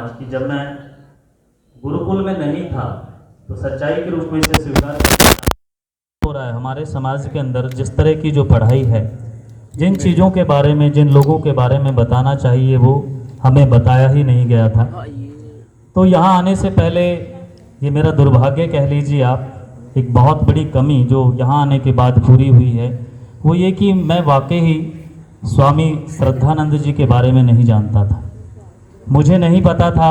कि जब मैं गुरुकुल में नहीं था तो सच्चाई के रूप में इसे स्वीकार हो रहा है। हमारे समाज के अंदर जिस तरह की जो पढ़ाई है, जिन चीज़ों के बारे में, जिन लोगों के बारे में बताना चाहिए वो हमें बताया ही नहीं गया था। तो यहाँ आने से पहले ये मेरा दुर्भाग्य कह लीजिए आप, एक बहुत बड़ी कमी जो यहाँ आने के बाद पूरी हुई है वो ये कि मैं वाकई ही स्वामी श्रद्धानंद जी के बारे में नहीं जानता था। मुझे नहीं पता था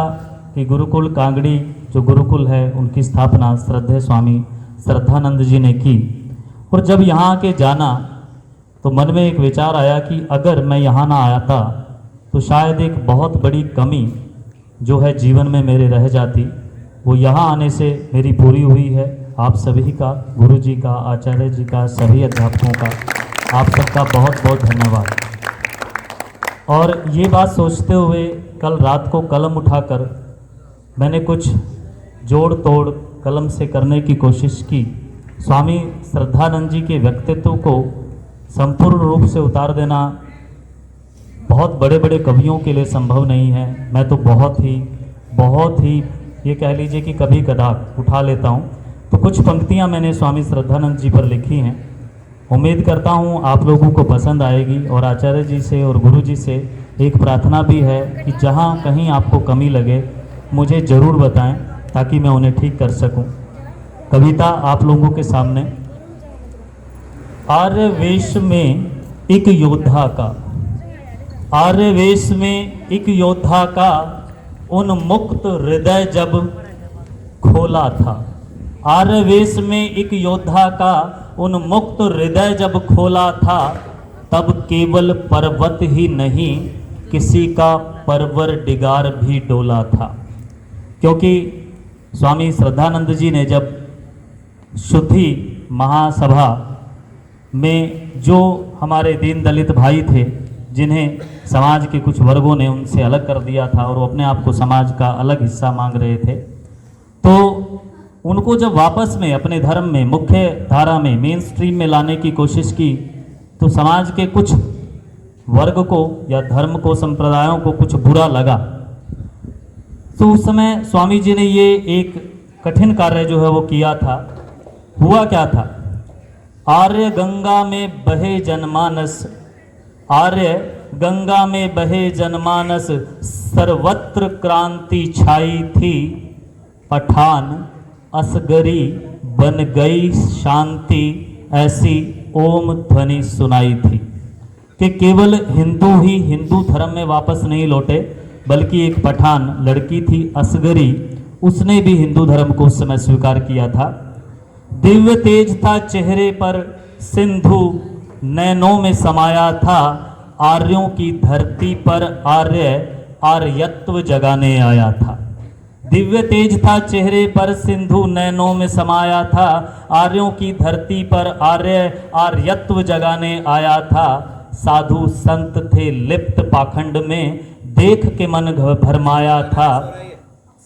कि गुरुकुल कांगड़ी जो गुरुकुल है उनकी स्थापना श्रद्धेय स्वामी श्रद्धानंद जी ने की। और जब यहाँ आके जाना तो मन में एक विचार आया कि अगर मैं यहाँ ना आया था तो शायद एक बहुत बड़ी कमी जो है जीवन में मेरे रह जाती, वो यहाँ आने से मेरी पूरी हुई है। आप सभी का, गुरु जी का, आचार्य जी का, सभी अध्यापकों का, आप सबका बहुत बहुत धन्यवाद। और ये बात सोचते हुए कल रात को कलम उठाकर मैंने कुछ जोड़ तोड़ कलम से करने की कोशिश की। स्वामी श्रद्धानंद जी के व्यक्तित्व को संपूर्ण रूप से उतार देना बहुत बड़े बड़े कवियों के लिए संभव नहीं है। मैं तो बहुत ही ये कह लीजिए कि कभी कदार उठा लेता हूँ। तो कुछ पंक्तियाँ मैंने स्वामी श्रद्धानंद जी पर लिखी हैं। उम्मीद करता हूँ आप लोगों को पसंद आएगी। और आचार्य जी से और गुरु जी से एक प्रार्थना भी है कि जहाँ कहीं आपको कमी लगे मुझे ज़रूर बताएं ताकि मैं उन्हें ठीक कर सकूं। कविता आप लोगों के सामने। आर्यवेश में एक योद्धा का, आर्यवेश में एक योद्धा का उन्मुक्त हृदय जब खोला था। आर्यवेश में एक योद्धा का उन्मुक्त हृदय जब खोला था, तब केवल पर्वत ही नहीं किसी का परवर डिगार भी डोला था। क्योंकि स्वामी श्रद्धानंद जी ने जब शुद्धि महासभा में जो हमारे दीन दलित भाई थे, जिन्हें समाज के कुछ वर्गों ने उनसे अलग कर दिया था और वो अपने आप को समाज का अलग हिस्सा मांग रहे थे, तो उनको जब वापस में अपने धर्म में, मुख्य धारा में, मेन स्ट्रीम में लाने की कोशिश की, तो समाज के कुछ वर्ग को या धर्म को, संप्रदायों को कुछ बुरा लगा। तो उस समय स्वामी जी ने ये एक कठिन कार्य जो है वो किया था। हुआ क्या था? आर्य गंगा में बहे जनमानस, आर्य गंगा में बहे जनमानस, सर्वत्र क्रांति छाई थी, पठान असगरी बन गई शांति, ऐसी ओम ध्वनि सुनाई थी। कि केवल हिंदू ही हिंदू धर्म में वापस नहीं लौटे, बल्कि एक पठान लड़की थी असगरी, उसने भी हिंदू धर्म को उस समय स्वीकार किया था। दिव्य तेज था चेहरे पर, सिंधु नैनों में समाया था, आर्यों की धरती पर आर्य आर्यत्व जगाने आया था। दिव्य तेज था चेहरे पर, सिंधु नैनों में समाया था, आर्यों की धरती पर आर्य आर्यत्व जगाने आया था। साधु संत थे लिप्त पाखंड में, देख के मन भरमाया था।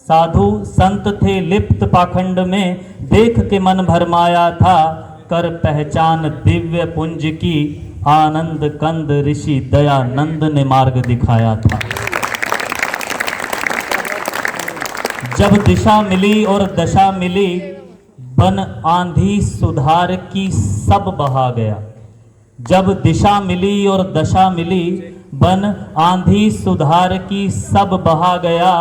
साधु संत थे लिप्त पाखंड में, देख के मन भरमाया था, कर पहचान दिव्य पुंज की, आनंद कंद ऋषि दयानंद ने मार्ग दिखाया था। जब दिशा मिली और दशा मिली, बन आंधी सुधार की सब बहा गया। जब दिशा मिली और दशा मिली, बन आंधी सुधार की सब बहा गया,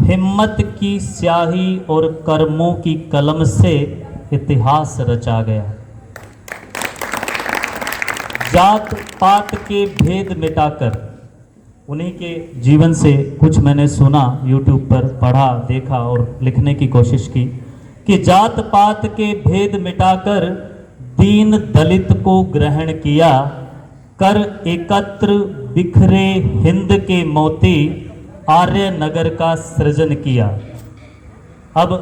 हिम्मत की स्याही और कर्मों की कलम से इतिहास रचा गया। जात पात के भेद मिटाकर, उन्हीं के जीवन से कुछ मैंने सुना, यूट्यूब पर पढ़ा, देखा और लिखने की कोशिश की कि जात पात के भेद मिटाकर दीन दलित को ग्रहण किया, कर एकत्र बिखरे हिंद के मोती, आर्य नगर का सृजन किया। अब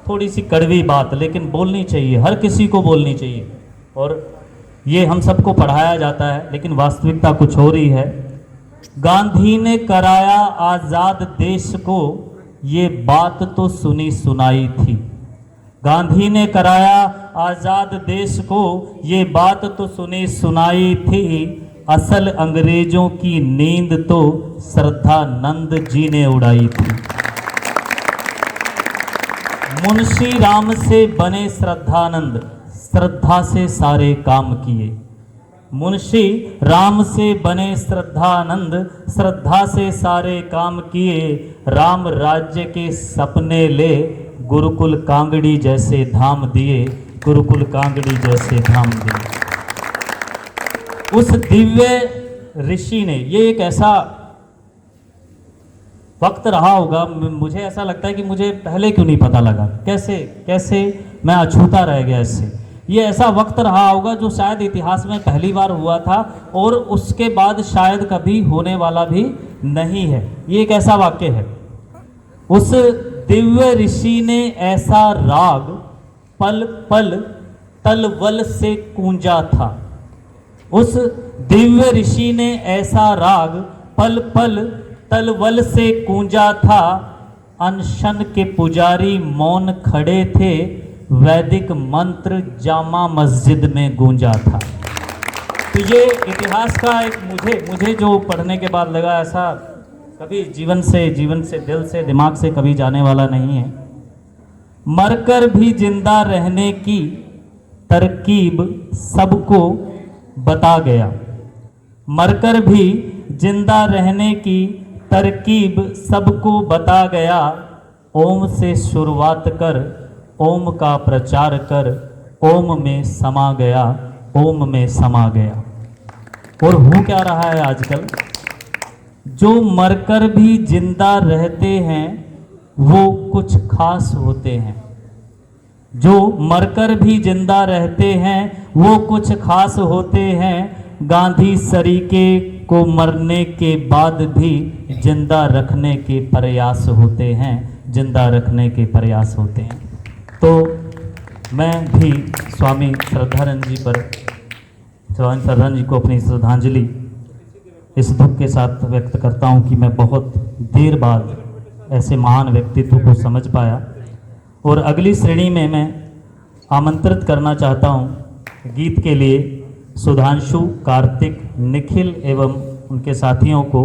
थोड़ी सी कड़वी बात, लेकिन बोलनी चाहिए, हर किसी को बोलनी चाहिए, और ये हम सबको पढ़ाया जाता है, लेकिन वास्तविकता कुछ हो रही है। गांधी ने कराया आजाद देश को, ये बात तो सुनी सुनाई थी। गांधी ने कराया आजाद देश को, ये बात तो सुनी सुनाई थी, असल अंग्रेजों की नींद तो श्रद्धानंद जी ने उड़ाई थी। मुंशी राम से बने श्रद्धानंद, श्रद्धा से सारे काम किए। मुंशी राम से बने श्रद्धानंद, श्रद्धा से सारे काम किए। राम राज्य के सपने ले, गुरुकुल कांगड़ी जैसे धाम दिए, गुरुकुल कांगड़ी जैसे धाम दिए। उस दिव्य ऋषि ने, ये एक ऐसा वक्त रहा होगा, मुझे ऐसा लगता है कि मुझे पहले क्यों नहीं पता लगा, कैसे कैसे मैं अछूता रह गया इससे। ये ऐसा वक्त रहा होगा जो शायद इतिहास में पहली बार हुआ था और उसके बाद शायद कभी होने वाला भी नहीं है। ये एक ऐसा वाक्य है, उस दिव्य ऋषि ने ऐसा राग पल पल तलवल से गूंजा था। उस दिव्य ऋषि ने ऐसा राग पल पल तलवल से गूंजा था। अनशन के पुजारी मौन खड़े थे, वैदिक मंत्र जामा मस्जिद में गूंजा था। तो ये इतिहास का एक मुझे जो पढ़ने के बाद लगा, ऐसा कभी जीवन से दिल से दिमाग से कभी जाने वाला नहीं है। मरकर भी जिंदा रहने की तरकीब सबको बता गया। मरकर भी जिंदा रहने की तरकीब सबको बता गया। ओम से शुरुआत कर, ओम का प्रचार कर, ओम में समा गया, ओम में समा गया। और हो क्या रहा है आजकल, जो मरकर भी जिंदा रहते हैं वो कुछ खास होते हैं। जो मरकर भी जिंदा रहते हैं वो कुछ खास होते हैं। गांधी सरीके को मरने के बाद भी जिंदा रखने के प्रयास होते हैं, जिंदा रखने के प्रयास होते हैं। तो मैं भी स्वामी श्रद्धानंद जी को अपनी श्रद्धांजलि इस दुख के साथ व्यक्त करता हूं कि मैं बहुत देर बाद ऐसे महान व्यक्तित्व को समझ पाया। और अगली श्रेणी में मैं आमंत्रित करना चाहता हूं गीत के लिए सुधांशु, कार्तिक, निखिल एवं उनके साथियों को।